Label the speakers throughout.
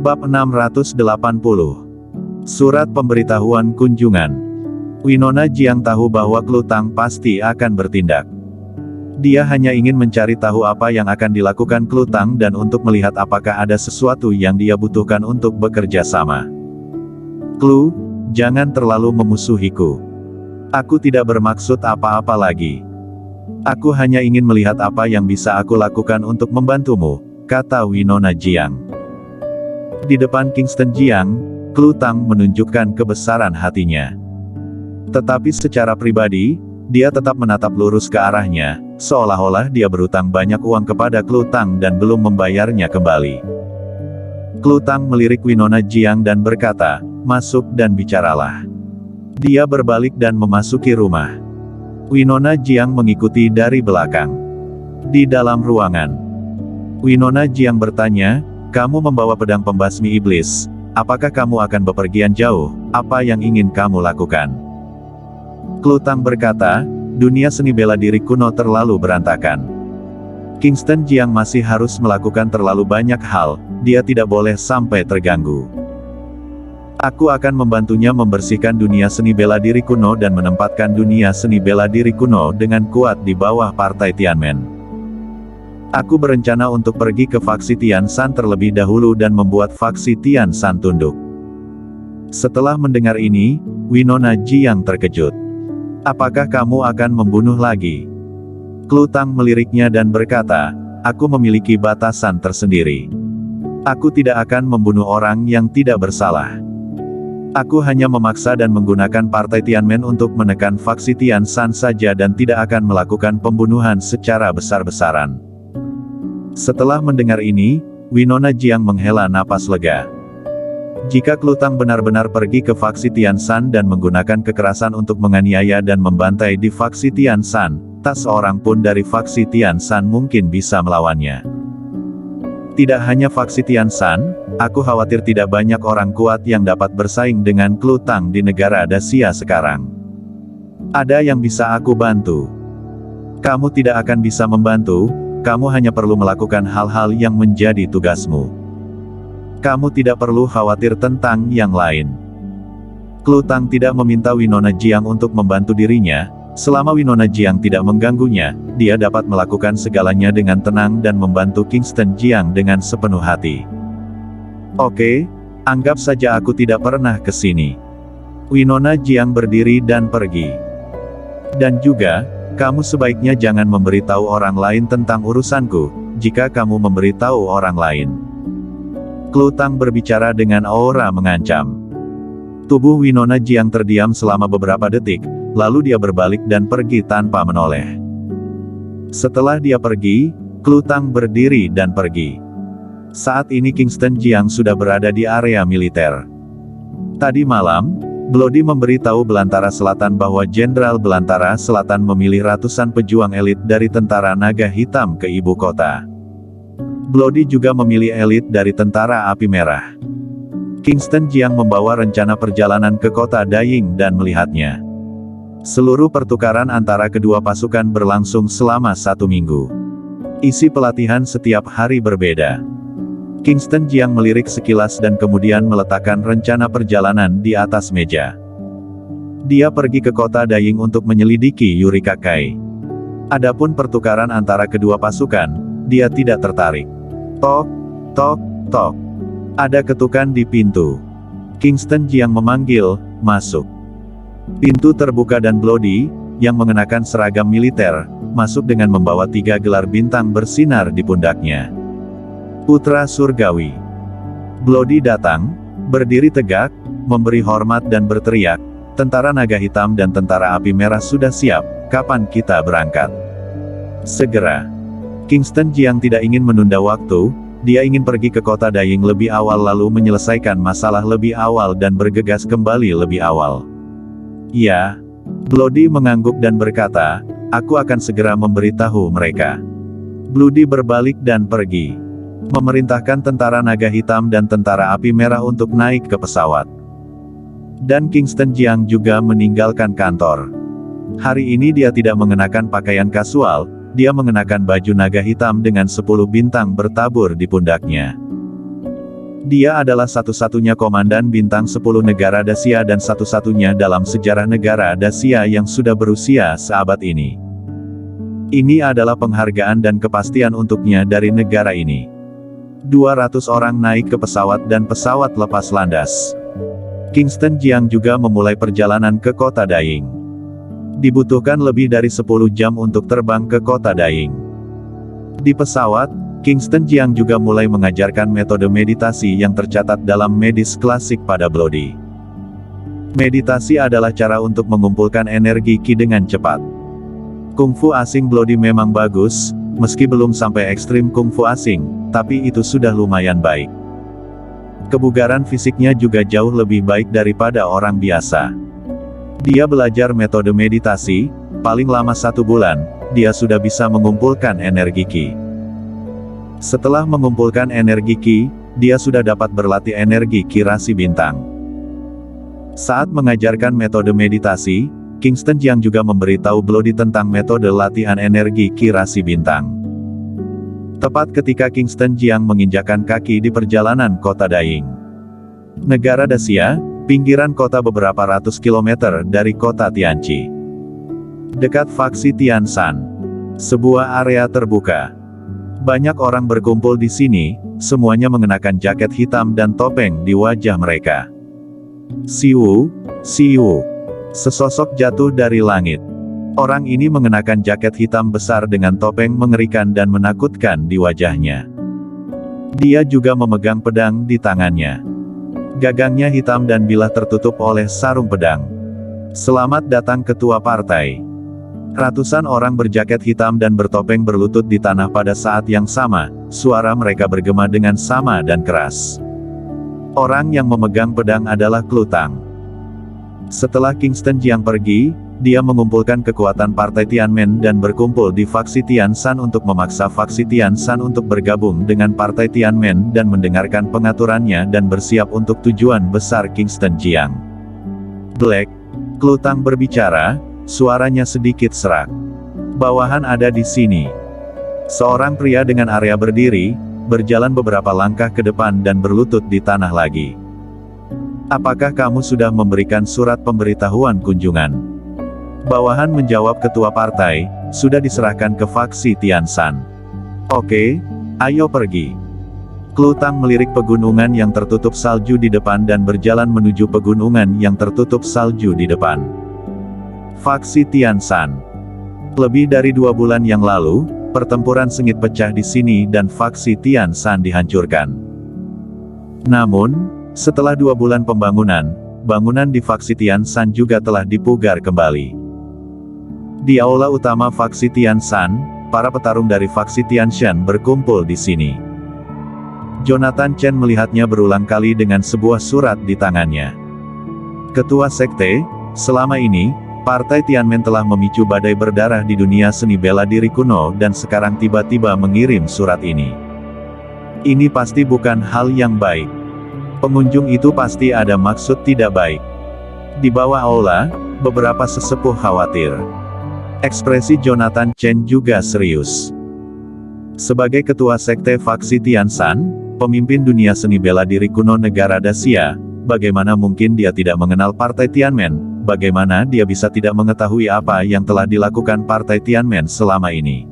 Speaker 1: Bab 680. Surat Pemberitahuan Kunjungan. Winona Jiang tahu bahwa Klutang pasti akan bertindak. Dia hanya ingin mencari tahu apa yang akan dilakukan Klutang dan untuk melihat apakah ada sesuatu yang dia butuhkan untuk bekerja sama. Klu, jangan terlalu memusuhiku. Aku tidak bermaksud apa-apa lagi. Aku hanya ingin melihat apa yang bisa aku lakukan untuk membantumu, kata Winona Jiang. Di depan Kingston Jiang, Klutang menunjukkan kebesaran hatinya. Tetapi secara pribadi, dia tetap menatap lurus ke arahnya, seolah-olah dia berutang banyak uang kepada Klutang dan belum membayarnya kembali. Klutang melirik Winona Jiang dan berkata, "Masuk dan bicaralah." Dia berbalik dan memasuki rumah. Winona Jiang mengikuti dari belakang. Di dalam ruangan, Winona Jiang bertanya, "Kamu membawa pedang pembasmi iblis. Apakah kamu akan bepergian jauh? Apa yang ingin kamu lakukan?" Klutang berkata, "Dunia seni bela diri kuno terlalu berantakan. Kingston Jiang masih harus melakukan terlalu banyak hal, dia tidak boleh sampai terganggu. Aku akan membantunya membersihkan dunia seni bela diri kuno dan menempatkan dunia seni bela diri kuno dengan kuat di bawah partai Tianmen. Aku berencana untuk pergi ke faksi Tian Shan terlebih dahulu dan membuat faksi Tian Shan tunduk." Setelah mendengar ini, Winona Jiang terkejut. "Apakah kamu akan membunuh lagi?" Klutang meliriknya dan berkata, "Aku memiliki batasan tersendiri. Aku tidak akan membunuh orang yang tidak bersalah. Aku hanya memaksa dan menggunakan partai Tianmen untuk menekan faksi Tian Shan saja dan tidak akan melakukan pembunuhan secara besar-besaran." Setelah mendengar ini, Winona Jiang menghela napas lega. Jika Klutang benar-benar pergi ke faksi Tian Shan dan menggunakan kekerasan untuk menganiaya dan membantai di faksi Tian Shan, tak seorang pun dari faksi Tian Shan mungkin bisa melawannya. Tidak hanya faksi Tian Shan, aku khawatir tidak banyak orang kuat yang dapat bersaing dengan Klutang di negara Dacia sekarang. Ada yang bisa aku bantu. Kamu tidak akan bisa membantu. Kamu hanya perlu melakukan hal-hal yang menjadi tugasmu. Kamu tidak perlu khawatir tentang yang lain. Klutang tidak meminta Winona Jiang untuk membantu dirinya. Selama Winona Jiang tidak mengganggunya, dia dapat melakukan segalanya dengan tenang dan membantu Kingston Jiang dengan sepenuh hati. "Oke, anggap saja aku tidak pernah ke sini." Winona Jiang berdiri dan pergi. "Dan juga, kamu sebaiknya jangan memberitahu orang lain tentang urusanku, jika kamu memberitahu orang lain." Klutang berbicara dengan aura mengancam. Tubuh Winona Jiang terdiam selama beberapa detik, lalu dia berbalik dan pergi tanpa menoleh. Setelah dia pergi, Klutang berdiri dan pergi. Saat ini Kingston Jiang sudah berada di area militer. Tadi malam, Bloody memberitahu Belantara Selatan bahwa Jenderal Belantara Selatan memilih ratusan pejuang elit dari Tentara Naga Hitam ke ibu kota. Bloody juga memilih elit dari Tentara Api Merah. Kingston Jiang membawa rencana perjalanan ke kota Daying dan melihatnya. Seluruh pertukaran antara kedua pasukan berlangsung selama 1 minggu. Isi pelatihan setiap hari berbeda. Kingston Jiang melirik sekilas dan kemudian meletakkan rencana perjalanan di atas meja. Dia pergi ke kota Daying untuk menyelidiki Yurikakai. Adapun pertukaran antara kedua pasukan, dia tidak tertarik. Tok, tok, tok. Ada ketukan di pintu. Kingston Jiang memanggil, "Masuk." Pintu terbuka dan Bloody, yang mengenakan seragam militer, masuk dengan membawa 3 gelar bintang bersinar di pundaknya. Putra Surgawi. Bloody datang, berdiri tegak, memberi hormat dan berteriak, "Tentara Naga Hitam dan Tentara Api Merah sudah siap, kapan kita berangkat?" Segera. Kingston Jiang tidak ingin menunda waktu, dia ingin pergi ke kota Daying lebih awal lalu menyelesaikan masalah lebih awal dan bergegas kembali lebih awal. "Ya." Bloody mengangguk dan berkata, "Aku akan segera memberitahu mereka." Bloody berbalik dan pergi. Memerintahkan Tentara Naga Hitam dan Tentara Api Merah untuk naik ke pesawat. Dan Kingston Jiang juga meninggalkan kantor. Hari ini dia tidak mengenakan pakaian kasual, dia mengenakan baju naga hitam dengan 10 bintang bertabur di pundaknya. Dia adalah satu-satunya komandan bintang 10 negara Dacia dan satu-satunya dalam sejarah negara Dacia yang sudah berusia seabad ini. Ini adalah penghargaan dan kepastian untuknya dari negara ini. 200 orang naik ke pesawat dan pesawat lepas landas. Kingston Jiang juga memulai perjalanan ke kota Daing. Dibutuhkan lebih dari 10 jam untuk terbang ke kota Daing. Di pesawat, Kingston Jiang juga mulai mengajarkan metode meditasi yang tercatat dalam medis klasik pada Bloody. Meditasi adalah cara untuk mengumpulkan energi Qi dengan cepat. Kungfu asing Bloody memang bagus, meski belum sampai ekstrim kungfu asing, tapi itu sudah lumayan baik. Kebugaran fisiknya juga jauh lebih baik daripada orang biasa. Dia belajar metode meditasi, paling lama 1 bulan, dia sudah bisa mengumpulkan energi Qi. Setelah mengumpulkan energi Qi, dia sudah dapat berlatih energi Qi rasi bintang. Saat mengajarkan metode meditasi, Kingston Jiang juga memberitahu Bloody tentang metode latihan energi Qi rasi bintang. Tepat ketika Kingston Jiang menginjakan kaki di perjalanan kota Daing. Negara Dacia, pinggiran kota beberapa ratus kilometer dari kota Tianqi. Dekat faksi Tianshan. Sebuah area terbuka. Banyak orang berkumpul di sini, semuanya mengenakan jaket hitam dan topeng di wajah mereka. Siwu, Siwu. Sesosok jatuh dari langit. Orang ini mengenakan jaket hitam besar dengan topeng mengerikan dan menakutkan di wajahnya. Dia juga memegang pedang di tangannya. Gagangnya hitam dan bilah tertutup oleh sarung pedang. Selamat datang ketua partai. Ratusan orang berjaket hitam dan bertopeng berlutut di tanah pada saat yang sama, suara mereka bergema dengan sama dan keras. Orang yang memegang pedang adalah Klutang. Setelah Kingston Jiang pergi, dia mengumpulkan kekuatan partai Tianmen dan berkumpul di faksi Tianshan untuk memaksa faksi Tianshan untuk bergabung dengan partai Tianmen dan mendengarkan pengaturannya dan bersiap untuk tujuan besar Kingston Jiang. Black, Klutang berbicara, suaranya sedikit serak. Bawahan ada di sini. Seorang pria dengan area berdiri, berjalan beberapa langkah ke depan dan berlutut di tanah lagi. Apakah kamu sudah memberikan surat pemberitahuan kunjungan? Bawahan menjawab ketua partai, sudah diserahkan ke faksi Tianshan. Oke, ayo pergi. Klutang melirik pegunungan yang tertutup salju di depan dan berjalan menuju pegunungan yang tertutup salju di depan. Faksi Tianshan. Lebih dari 2 bulan yang lalu, pertempuran sengit pecah di sini dan faksi Tianshan dihancurkan. Namun, setelah 2 bulan pembangunan, bangunan di faksi Tianshan juga telah dipugar kembali. Di aula utama faksi Tianshan, para petarung dari faksi Tianshan berkumpul di sini. Jonathan Chen melihatnya berulang kali dengan sebuah surat di tangannya. Ketua sekte, selama ini, Partai Tianmen telah memicu badai berdarah di dunia seni bela diri kuno dan sekarang tiba-tiba mengirim surat ini. Ini pasti bukan hal yang baik. Pengunjung itu pasti ada maksud tidak baik. Di bawah aula, beberapa sesepuh khawatir. Ekspresi Jonathan Chen juga serius. Sebagai ketua sekte faksi Tianshan, pemimpin dunia seni bela diri kuno negara Dacia, bagaimana mungkin dia tidak mengenal Partai Tianmen? Bagaimana dia bisa tidak mengetahui apa yang telah dilakukan Partai Tianmen selama ini?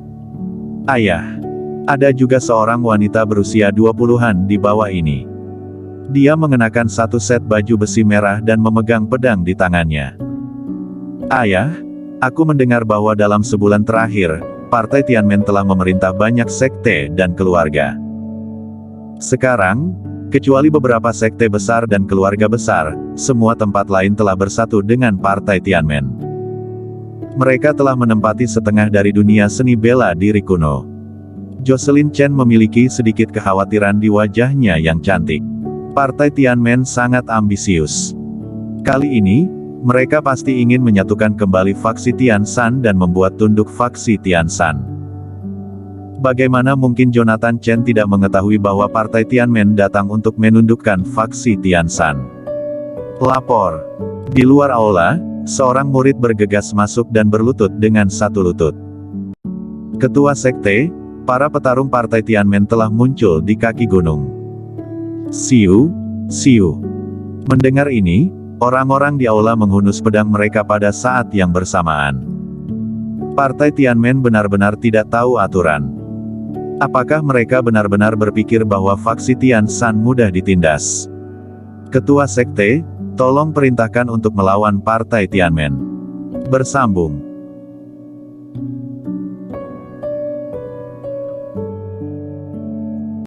Speaker 1: Ayah. Ada juga seorang wanita berusia 20-an di bawah ini. Dia mengenakan satu set baju besi merah dan memegang pedang di tangannya. Ayah, aku mendengar bahwa dalam sebulan terakhir, Partai Tianmen telah memerintah banyak sekte dan keluarga. Sekarang, kecuali beberapa sekte besar dan keluarga besar, semua tempat lain telah bersatu dengan Partai Tianmen. Mereka telah menempati setengah dari dunia seni bela diri kuno. Jocelyn Chen memiliki sedikit kekhawatiran di wajahnya yang cantik. Partai Tianmen sangat ambisius. Kali ini, mereka pasti ingin menyatukan kembali faksi Tianshan dan membuat tunduk faksi Tianshan. Bagaimana mungkin Jonathan Chen tidak mengetahui bahwa Partai Tianmen datang untuk menundukkan faksi Tianshan? Lapor. Di luar aula, seorang murid bergegas masuk dan berlutut dengan satu lutut. Ketua sekte, para petarung Partai Tianmen telah muncul di kaki gunung. Siu, siu. Mendengar ini, orang-orang di aula menghunus pedang mereka pada saat yang bersamaan. Partai Tianmen benar-benar tidak tahu aturan. Apakah mereka benar-benar berpikir bahwa faksi Tian Shan mudah ditindas? Ketua Sekte, tolong perintahkan untuk melawan Partai Tianmen. Bersambung.